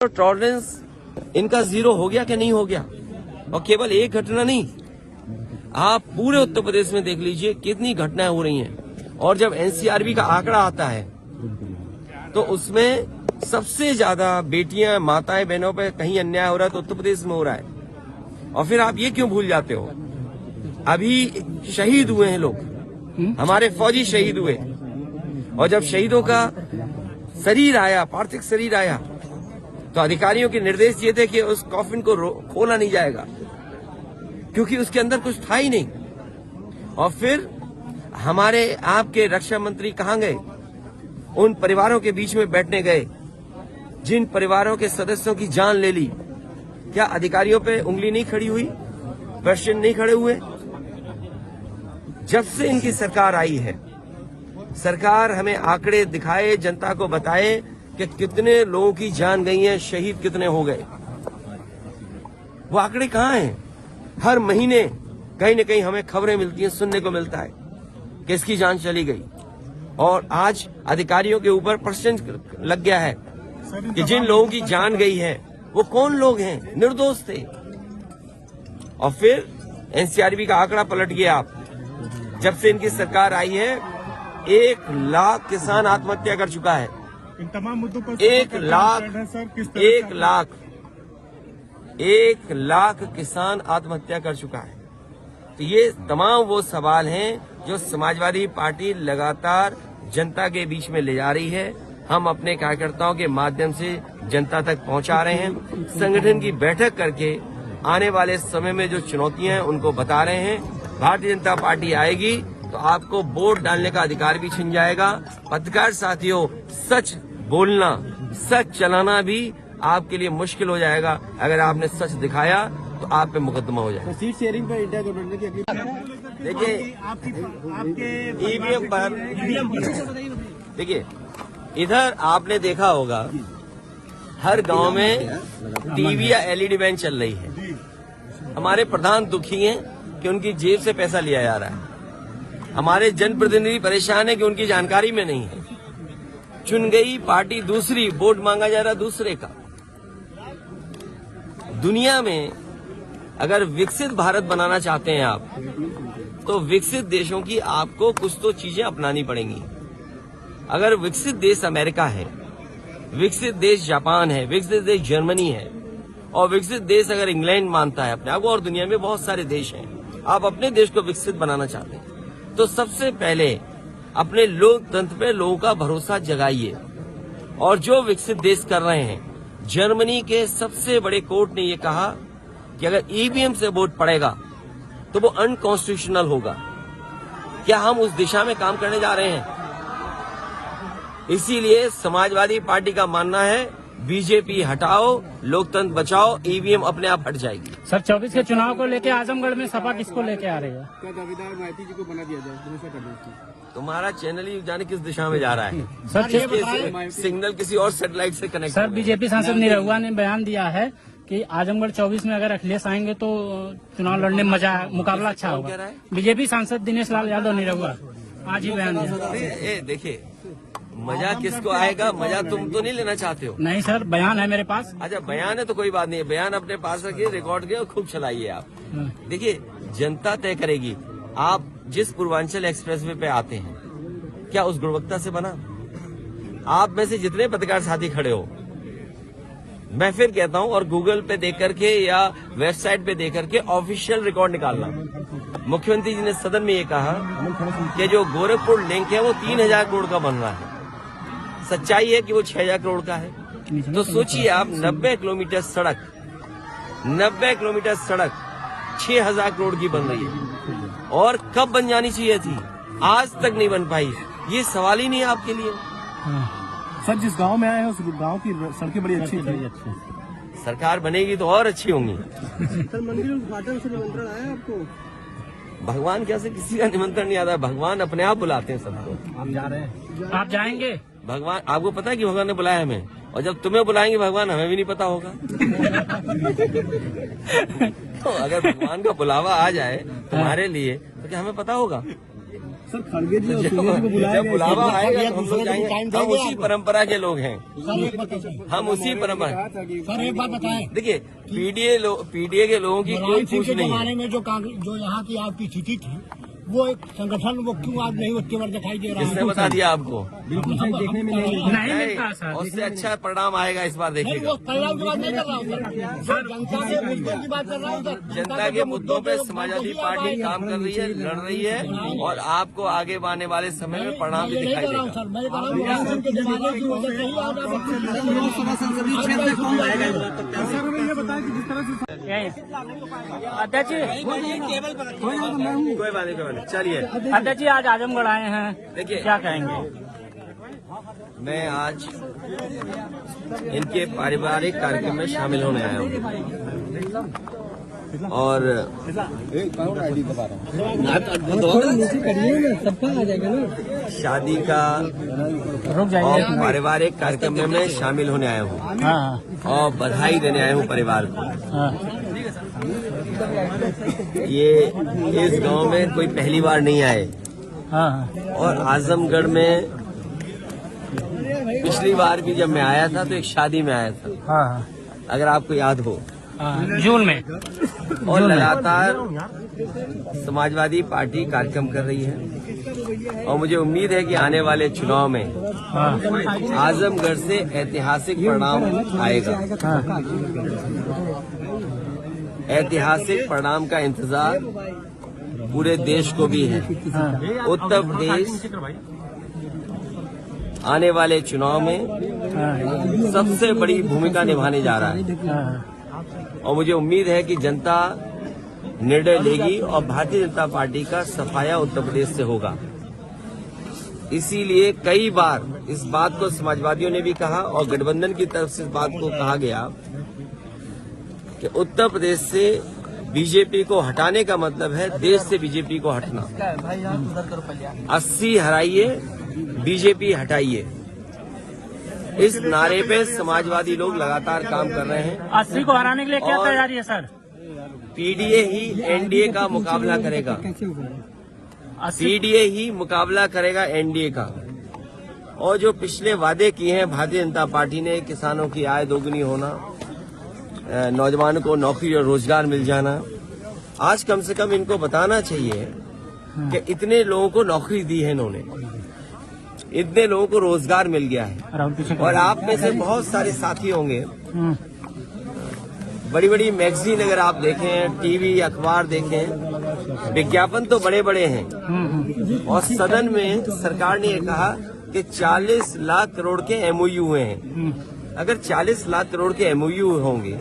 तो टॉलरेंस इनका जीरो हो गया कि नहीं हो गया। और केवल एक घटना नहीं, आप पूरे उत्तर प्रदेश में देख लीजिए कितनी घटनाएं हो रही हैं। और जब एनसीआरबी का आंकड़ा आता है तो उसमें सबसे ज्यादा बेटियां, माताएं, बहनों पे कहीं अन्याय हो रहा है तो उत्तर प्रदेश में हो रहा है। और फिर आप ये क्यों भूल जाते हो, अभी शहीद हुए हैं लोग, हमारे फौजी शहीद हुए, और जब शहीदों का शरीर आया, पार्थिव शरीर आया, तो अधिकारियों के निर्देश ये थे कि उस कॉफिन को खोला नहीं जाएगा क्योंकि उसके अंदर कुछ था ही नहीं। और फिर हमारे आपके रक्षा मंत्री कहां गए, उन परिवारों के बीच में बैठने गए जिन परिवारों के सदस्यों की जान ले ली। क्या अधिकारियों पे उंगली नहीं खड़ी हुई, प्रश्न नहीं खड़े हुए? जब से इनकी सरकार आई है, सरकार हमें आंकड़े दिखाए, जनता को बताए कि कितने लोगों की जान गई है, शहीद कितने हो गए। वो आंकड़े कहां हैं? हर महीने कहीं न कहीं हमें खबरें मिलती हैं, सुनने को मिलता है कि इसकी जान चली गई। और आज अधिकारियों के ऊपर प्रश्न लग गया है कि जिन लोगों की जान गई है वो कौन लोग हैं, निर्दोष थे। और फिर एनसीआरबी का आंकड़ा पलट गया। आप जब से इनकी सरकार आई है 1 लाख किसान आत्महत्या कर चुका है। इन तमाम मुद्दों पर 1 लाख किसान आत्महत्या कर चुका है। तो ये तमाम वो सवाल हैं जो समाजवादी पार्टी लगातार जनता के बीच में ले जा रही है। हम अपने कार्यकर्ताओं के माध्यम से जनता तक पहुंचा रहे हैं। संगठन की बैठक करके आने वाले समय में जो चुनौतियां हैं उनको बता रहे हैं। भारतीय जनता पार्टी आएगी तो आपको वोट डालने का अधिकार भी छिन जाएगा। पत्रकार साथियों, सच बोलना, सच चलाना भी आपके लिए मुश्किल हो जाएगा। अगर आपने सच दिखाया तो आप पे मुकदमा हो जाएगा। सीट शेयरिंग पर इंडिया गवर्नमेंट ने देखिए, ईवीएम पर देखिए, इधर आपने देखा होगा हर गांव में टीवी या एलईडी वैन चल रही है। हमारे प्रधान दुखी हैं कि उनकी जेब से पैसा लिया जा रहा है। हमारे जनप्रतिनिधि परेशान है कि उनकी जानकारी में नहीं है। चुन गई पार्टी दूसरी, वोट मांगा जा रहा दूसरे का। दुनिया में अगर विकसित भारत बनाना चाहते हैं आप, तो विकसित देशों की आपको कुछ तो चीजें अपनानी पड़ेंगी। अगर विकसित देश अमेरिका है, विकसित देश जापान है, विकसित देश जर्मनी है, और विकसित देश अगर इंग्लैंड मानता है अपने आप को, और दुनिया में बहुत सारे देश हैं, आप अपने देश को विकसित बनाना चाहते हैं तो सबसे पहले अपने लोकतंत्र पे लोगों का भरोसा जगाइए। और जो विकसित देश कर रहे हैं, जर्मनी के सबसे बड़े कोर्ट ने यह कहा कि अगर ईवीएम से वोट पड़ेगा तो वो अनकॉन्स्टिट्यूशनल होगा। क्या हम उस दिशा में काम करने जा रहे हैं? इसीलिए समाजवादी पार्टी का मानना है बीजेपी हटाओ, लोकतंत्र बचाओ, ईवीएम अपने आप हट जाएगी। सर 24 के चुनाव को लेकर आजमगढ़ में सपा किसको लेके आ रही है? क्या दावेदार माइती जी को बना दिया जाए? तुम्हारा चैनल ही जाने किस दिशा में जा रहा है। सर सिग्नल किसी और सैटेलाइट से कनेक्ट। सर बीजेपी सांसद निरहुआ ने बयान दिया है कि आजमगढ़ 24 में अगर अखिलेश आएंगे तो चुनाव लड़ने में मुकाबला अच्छा होगा। बीजेपी सांसद दिनेश लाल यादव निरहुआ आज ही बयान दिया। देखिए, मजा किसको आएगा? मजा तुम तो नहीं लेना चाहते हो। नहीं सर, बयान है मेरे पास। अच्छा, बयान है तो कोई बात नहीं है, बयान अपने पास रखिए, रिकॉर्ड किए और खूब चलाइए आप। देखिए, जनता तय करेगी। आप जिस पूर्वांचल एक्सप्रेसवे पे आते हैं, क्या उस गुणवत्ता से बना? आप में से जितने पत्रकार साथी खड़े हो, मैं फिर कहता हूं, और गूगल पे देख करके या वेबसाइट पे देख करके ऑफिशियल रिकॉर्ड निकालना। मुख्यमंत्री जी ने सदन में ये कहा कि जो गोरखपुर लिंक है वो 3000 करोड़ का बन रहा है। सच्चाई है कि वो 6000 करोड़ का है। तो सोचिए आप, 90 किलोमीटर सड़क 6000 करोड़ की बन रही है। और कब बन जानी चाहिए थी, आज तक नहीं बन पाई। ये सवाल ही नहीं है आपके लिए। सर, जिस गांव में आए हैं उस गांव की सड़कें बड़ी अच्छी थी। सरकार बनेगी तो और अच्छी होंगी। सर, मंदिर उद्घाटन से निमंत्रण आया आपको? भगवान कैसे किसी का निमंत्रण नहीं आता, भगवान अपने आप बुलाते हैं सबको। हम जा रहे हैं। आप जाएंगे? भगवान, आपको पता है कि भगवान ने बुलाया हमें, और जब तुम्हें बुलाएंगे भगवान, हमें भी नहीं पता होगा। तो अगर भगवान का बुलावा आ जाए तुम्हारे लिए तो क्या हमें पता होगा? सर खड़गे जी और सोनिया जी को बुलाया जब गया बुलावा है। आएगा तो हम लोग जाएंगे। हम उसी परंपरा के लोग हैं, हम उसी परंपरा। सर एक बात बताएं, देखिए पीडीए के लोगों की कोई मुलायम सिंह पूछ के नहीं है। जमाने में जो यहाँ की आपकी स्थिति थी, वो एक संगठन वो क्यों आज नहीं उतने बार दिखाई दे रहा किसने है? बता दिया आपको? बिल्कुल सही देखने में नहीं नहीं मिलता सर। उससे अच्छा परिणाम आएगा इस बार, नहीं, देखिएगा। वो परिणाम की बात नहीं कर रहा हूँ सर, जनता के मुद्दों की बात कर रहा हूँ सर। जनता के मुद्दों पे समाजवादी पार्टी काम कर रही है, लड़ रही है, और आपको आगे आने वाले समय में परिणाम भी ये नहीं दिखाई कर रहा हूँ देगा। सर, मैं कह रहा हूँ मुलायम सिंह के जमाने की वजह से ही आज आप लोकसभा संसदीय क्षेत्र से कौन आएगा? सर हमें ये बताया कि जिस तरह से अध्यक्ष जी, कोई बात नहीं, चलिए। अध्यक्ष जी आज आजमगढ़ आए हैं, देखिए, क्या कहेंगे? मैं आज इनके पारिवारिक कार्यक्रम में शामिल होने आया हूँ, और शादी का और पारिवारिक कार्यक्रम में मैं शामिल होने आया हूँ, हाँ और बधाई देने आया हूँ परिवार को। हाँ ये इस गांव में कोई पहली बार नहीं आए, हाँ और आजमगढ़ में पिछली बार भी जब मैं आया था तो एक शादी में आया था, हाँ अगर आपको याद हो। जून में। और लगातार समाजवादी पार्टी कार्यक्रम कर रही है, और मुझे उम्मीद है कि आने वाले चुनाव में आजमगढ़ से ऐतिहासिक परिणाम आएगा। ऐतिहासिक परिणाम का इंतजार पूरे देश को भी है। उत्तर प्रदेश आने वाले चुनाव में सबसे बड़ी भूमिका निभाने जा रहा है, और मुझे उम्मीद है कि जनता निर्णय लेगी और भारतीय जनता पार्टी का सफाया उत्तर प्रदेश से होगा। इसीलिए कई बार इस बात को समाजवादियों ने भी कहा, और गठबंधन की तरफ से इस बात को कहा गया कि उत्तर प्रदेश से बीजेपी को हटाने का मतलब है देश से बीजेपी को हटना। 80 हराइए, बीजेपी हटाइए, इस नारे पे समाजवादी लोग लगातार काम कर रहे हैं। 80 को हराने के लिए क्या और तैयारी है सर? पीडीए ही एनडीए का मुकाबला करेगा, पीडीए ही मुकाबला करेगा एनडीए का। और जो पिछले वादे किए हैं भारतीय जनता पार्टी ने, किसानों की आय दोगुनी होना, नौजवानों को नौकरी और रोजगार मिल जाना, आज कम से कम इनको बताना चाहिए कि इतने लोगों को नौकरी दी है इन्होंने, इतने लोगों को रोजगार मिल गया है। और आप में से बहुत सारे साथी होंगे, बड़ी बड़ी मैगजीन अगर आप देखें, टीवी अखबार देखें, विज्ञापन तो बड़े बड़े हैं, और सदन में सरकार ने ये कहा कि 40 लाख करोड़ के एमओयू हुए हैं। अगर 40 लाख करोड़ के एमओयू होंगे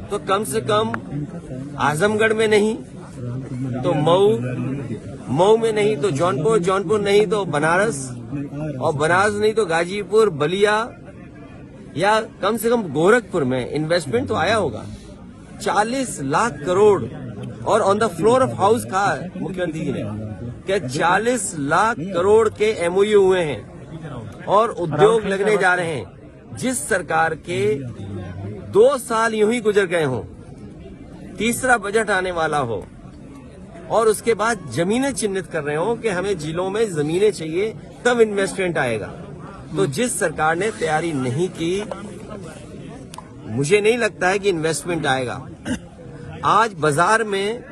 तो कम से कम आजमगढ़ में नहीं तो मऊ में नहीं तो जौनपुर नहीं तो बनारस, और बनारस नहीं तो गाजीपुर, बलिया, या कम से कम गोरखपुर में इन्वेस्टमेंट तो आया होगा। 40 लाख करोड़, और on the floor of house कहा मुख्यमंत्री जी ने कि 40 लाख करोड़ के एमओयू हुए हैं और उद्योग लगने जा रहे हैं। जिस सरकार के 2 साल यूं ही गुजर गए हों, तीसरा बजट आने वाला हो, और उसके बाद जमीनें चिन्हित कर रहे हो कि हमें जिलों में जमीनें चाहिए तब इन्वेस्टमेंट आएगा, तो जिस सरकार ने तैयारी नहीं की, मुझे नहीं लगता है कि इन्वेस्टमेंट आएगा। आज बाजार में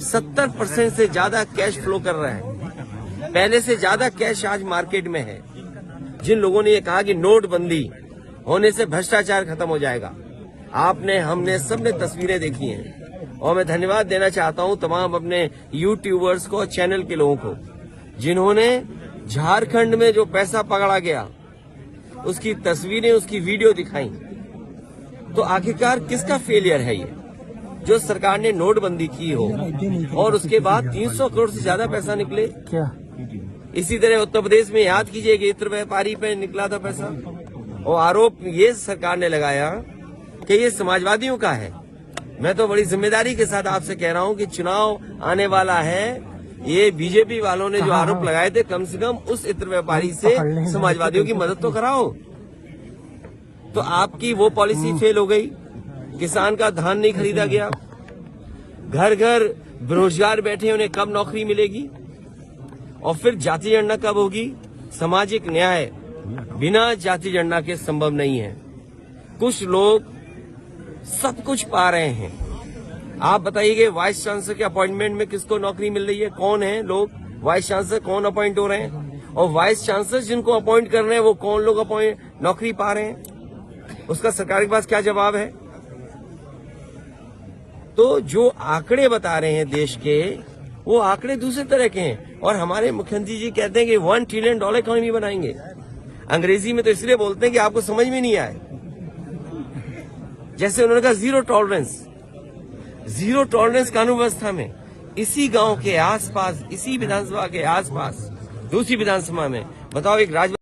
70% से ज्यादा कैश फ्लो कर रहा है, पहले से ज्यादा कैश आज मार्केट में है। जिन लोगों ने ये कहा कि नोटबंदी होने से भ्रष्टाचार खत्म हो जाएगा, आपने, हमने, सबने तस्वीरें देखी हैं, और मैं धन्यवाद देना चाहता हूं तमाम अपने यूट्यूबर्स को, चैनल के लोगों को, जिन्होंने झारखंड में जो पैसा पकड़ा गया उसकी तस्वीरें, उसकी वीडियो दिखाई। तो आखिरकार किसका फेलियर है ये? जो सरकार ने नोटबंदी की हो और उसके बाद 300 करोड़ से ज्यादा पैसा निकले। क्या इसी तरह उत्तर प्रदेश में याद कीजिए कि इत्र व्यापारी पे निकला था पैसा, और आरोप ये सरकार ने लगाया कि ये समाजवादियों का है। मैं तो बड़ी जिम्मेदारी के साथ आपसे कह रहा हूं कि चुनाव आने वाला है, ये बीजेपी वालों ने जो आरोप लगाए थे, कम से कम उस इत्र व्यापारी से समाजवादियों की मदद तो कराओ। तो आपकी वो पॉलिसी फेल हो गई, किसान का धान नहीं खरीदा गया, घर घर बेरोजगार बैठे, उन्हें कब नौकरी मिलेगी? और फिर जाति जनगणना कब होगी? सामाजिक न्याय बिना जाति जनगणना के संभव नहीं है। कुछ लोग सब कुछ पा रहे हैं। आप बताइए वाइस चांसलर के अपॉइंटमेंट में किसको नौकरी मिल रही है? कौन है लोग वाइस चांसलर? कौन अपॉइंट हो रहे हैं? और वाइस चांसलर जिनको अपॉइंट कर रहे हैं वो कौन लोग अपॉइंट नौकरी पा रहे हैं? उसका सरकार के पास क्या जवाब है? तो जो आंकड़े बता रहे हैं देश के, वो आंकड़े दूसरे तरह के हैं। और हमारे मुख्यमंत्री जी कहते हैं कि $1 ट्रिलियन इकोनॉमी बनाएंगे। अंग्रेजी में तो इसलिए बोलते हैं कि आपको समझ में नहीं आए। जैसे उन्होंने कहा जीरो टॉलरेंस कानून व्यवस्था में, इसी गांव के आसपास, इसी विधानसभा के आसपास, दूसरी विधानसभा में, बताओ एक राज